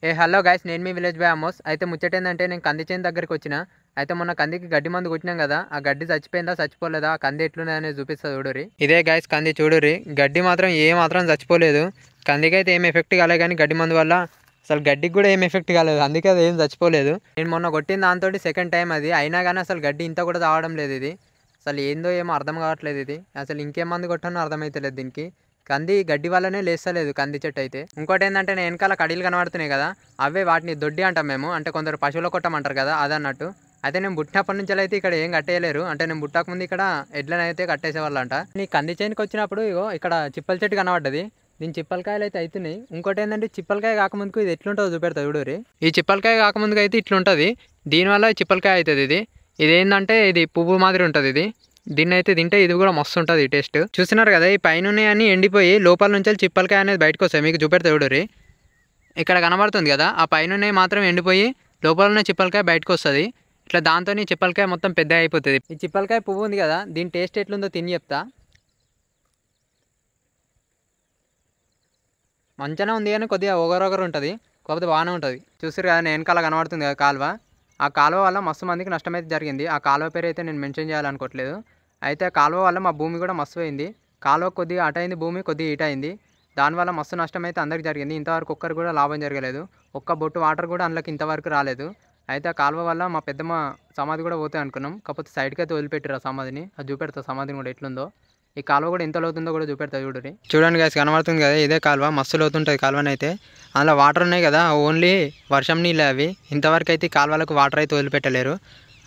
Hello guys, నేను మీ village boy Amos. అయితే ముచ్చటేందంటే నేను కంది చేను దగ్గరికి వచ్చిన. అయితే మొన్న కందికి గడ్డి మందు కొట్టినాం కదా, ఆ గడ్డి చచ్చిపోయిందా చచ్చిపోలేదా, ఆ కంది ఎట్లున్నదనేది చూపిస్తా చూడురి. ఇదే గైస్ కంది చూడురి, గడ్డి మాత్రం ఏ మాత్రం చచ్చిపోలేదు. కందికి అయితే ఏం ఎఫెక్ట్ కాలేదు, కానీ గడ్డి మందు వల్ల అసలు గడ్డికి కూడా ఏం ఎఫెక్ట్ కాలేదు, అందుకే అది ఏం చచ్చిపోలేదు. నేను మొన్న కొట్టిన దాంతో సెకండ్ టైం అది అయినా కానీ అసలు గడ్డి ఇంత కూడా తాగడం లేదు. ఇది అసలు ఏందో ఏమో అర్థం కావట్లేదు. ఇది అసలు ఇంకేం మందు కొట్టానో అర్థమైతలేదు దీనికి. కంది గడ్డి వల్లనే లేస్తలేదు కంది చెట్టు అయితే. ఇంకోటి ఏంటంటే నేను వెనకాల కడీలు కనబడుతున్నాయి కదా, అవే వాటిని దొడ్డి అంటాం మేము, అంటే కొందరు పశువుల కొట్టమంటారు కదా అదన్నట్టు. అయితే నేను పుట్టినప్పటి నుంచి అయితే ఇక్కడ ఏం కట్టేయలేరు, అంటే నేను పుట్టక ముందు ఇక్కడ ఎడ్లను అయితే కట్టేసేవాళ్ళు అంట. నీ కంది చేనుకి వచ్చినప్పుడు ఇగో ఇక్కడ చిప్పల చెట్టు కనబడ్డది, దీని చిప్పలకాయలు అయితే అవుతున్నాయి. ఇంకోటి ఏంటంటే చిప్పలకాయ కాకముందుకు ఇది ఎట్లుంటుందో చూపెడతా చూడురి. ఈ చిప్పలకాయ కాకముందుకు అయితే ఇట్లుంటుంది, దీనివల్ల చిప్పలకాయ అవుతుంది. ఇది ఏంటంటే ఇది పువ్వు మాదిరి ఉంటుంది. దీన్ని అయితే తింటే ఇది కూడా మస్తు ఉంటుంది టేస్ట్. చూస్తున్నారు కదా, ఈ పైన అన్ని ఎండిపోయి లోపల నుంచి చిప్పలకాయ అనేది బయటకు వస్తాయి. మీకు చూపెడతా చూడురి, ఇక్కడ కనబడుతుంది కదా, ఆ పైన మాత్రం ఎండిపోయి లోపల ఉన్న చిప్పలకాయ బయటకు వస్తుంది. ఇట్లా దాంతో చిప్పలకాయ మొత్తం పెద్ద అయిపోతుంది. ఈ చిప్పలకాయ పువ్వు ఉంది కదా, దీని టేస్ట్ ఎట్లుందో తిని చెప్తా. మంచిగానే ఉంది కానీ కొద్దిగా ఒగరొగరు ఉంటుంది, కాకపోతే బాగానే ఉంటుంది. చూసారు కదా, నేను వెనకాల కనబడుతుంది కదా కాలువ, ఆ కాలువ వల్ల మస్తు మందికి నష్టం అయితే జరిగింది. ఆ కాలువ పేరు అయితే నేను మెన్షన్ చేయాలనుకోవట్లేదు. అయితే ఆ కాలువ వల్ల మా భూమి కూడా మస్తు అయింది. కాలువ కొద్దిగా అటు అయింది, భూమి కొద్దిగా ఇటు అయింది. దానివల్ల మస్తు నష్టం అయితే అందరికి జరిగింది. ఇంతవరకు ఒక్కరు కూడా లాభం జరగలేదు, ఒక్క బొట్టు వాటర్ కూడా అందులోకి ఇంతవరకు రాలేదు. అయితే ఆ కాలువ వల్ల మా పెద్దమ్మ సమాధి కూడా పోతే అనుకున్నాం, కాకపోతే సైడ్కి అయితే వదిలిపెట్టారు ఆ సమాధిని. అది చూపెడతా సమాధిని కూడా ఎట్లుందో. ఈ కాలువ కూడా ఎంత లోతుందో కూడా చూపెడతా చూడండి. చూడండి గైస్, కనబడుతుంది కదా, ఇదే కాలువ మస్తు లోతుంటుంది కాలువని అయితే. అందులో వాటర్ ఉన్నాయి కదా, ఓన్లీ వర్షం నీళ్ళు అవి. ఇంతవరకు అయితే ఈ కాలువలకు వాటర్ అయితే వదిలిపెట్టలేరు.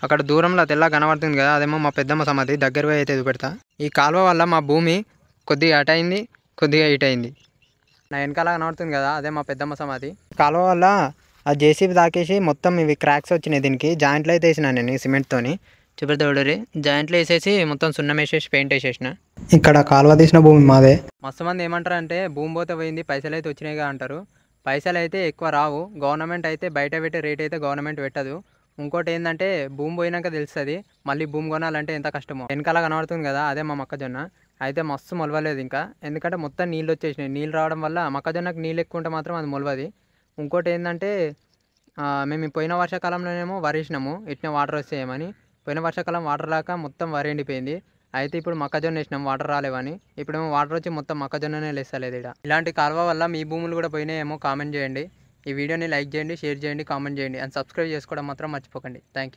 అక్కడ దూరంలో తెల్ల కనబడుతుంది కదా, అదేమో మా పెద్దమ్మ సమాధి, దగ్గర పోయి అయితే చూపెడతా. ఈ కాలువ వల్ల మా భూమి కొద్దిగా అటు అయింది, కొద్దిగా ఇటు అయింది. నా వెనకాల కనబడుతుంది కదా, అదే మా పెద్దమ్మ సమాధి. కాలువ వల్ల ఆ జేసీబీ తాకేసి మొత్తం ఇవి క్రాక్స్ వచ్చినాయి. దీనికి జాయింట్లు అయితే వేసిన నేను సిమెంట్తోని. చూపెడతా చూడరి, జాయింట్లు వేసేసి మొత్తం సున్నం వేసేసి పెయింట్ వేసేసిన. ఇక్కడ కాలువ తీసిన భూమి మాదే. మస్తు మంది ఏమంటారు అంటే భూమి పోతే పోయింది, పైసలు అయితే వచ్చినాయిగా అంటారు. పైసలు అయితే ఎక్కువ రావు. గవర్నమెంట్ అయితే బయట పెట్టే రేట్ అయితే గవర్నమెంట్ పెట్టదు. ఇంకోటి ఏంటంటే భూమి పోయినాక తెలుస్తుంది మళ్ళీ భూమి కొనాలంటే ఎంత కష్టమో. వెనకాల కనబడుతుంది కదా, అదే మా మొక్కజొన్న. అయితే మస్తు మొలవలేదు ఇంకా, ఎందుకంటే మొత్తం నీళ్ళు వచ్చేసినాయి. నీళ్ళు రావడం వల్ల మొక్కజొన్నకు నీళ్ళు ఎక్కువ ఉంటే మాత్రం అది మొలవది. ఇంకోటి ఏంటంటే మేము పోయిన వర్షాకాలంలోనేమో వరేసినాము, ఇట్లా వాటర్ వస్తాయేమని. పోయిన వర్షాకాలం వాటర్ రాక మొత్తం వరి ఎండిపోయింది. అయితే ఇప్పుడు మొక్కజొన్న వేసినాం, వాటర్ రాలేవని. ఇప్పుడేమో వాటర్ వచ్చి మొత్తం మొక్కజొన్ననే లేస్తలేదు ఇక్కడ. ఇలాంటి కాలువ వల్ల మీ భూములు కూడా పోయినాయేమో కామెంట్ చేయండి. ఈ వీడియోని లైక్ చేయండి, షేర్ చేయండి, కామెంట్ చేయండి, అండ్ సబ్స్క్రైబ్ చేసుకోవడం మాత్రం మర్చిపోకండి. Thank you.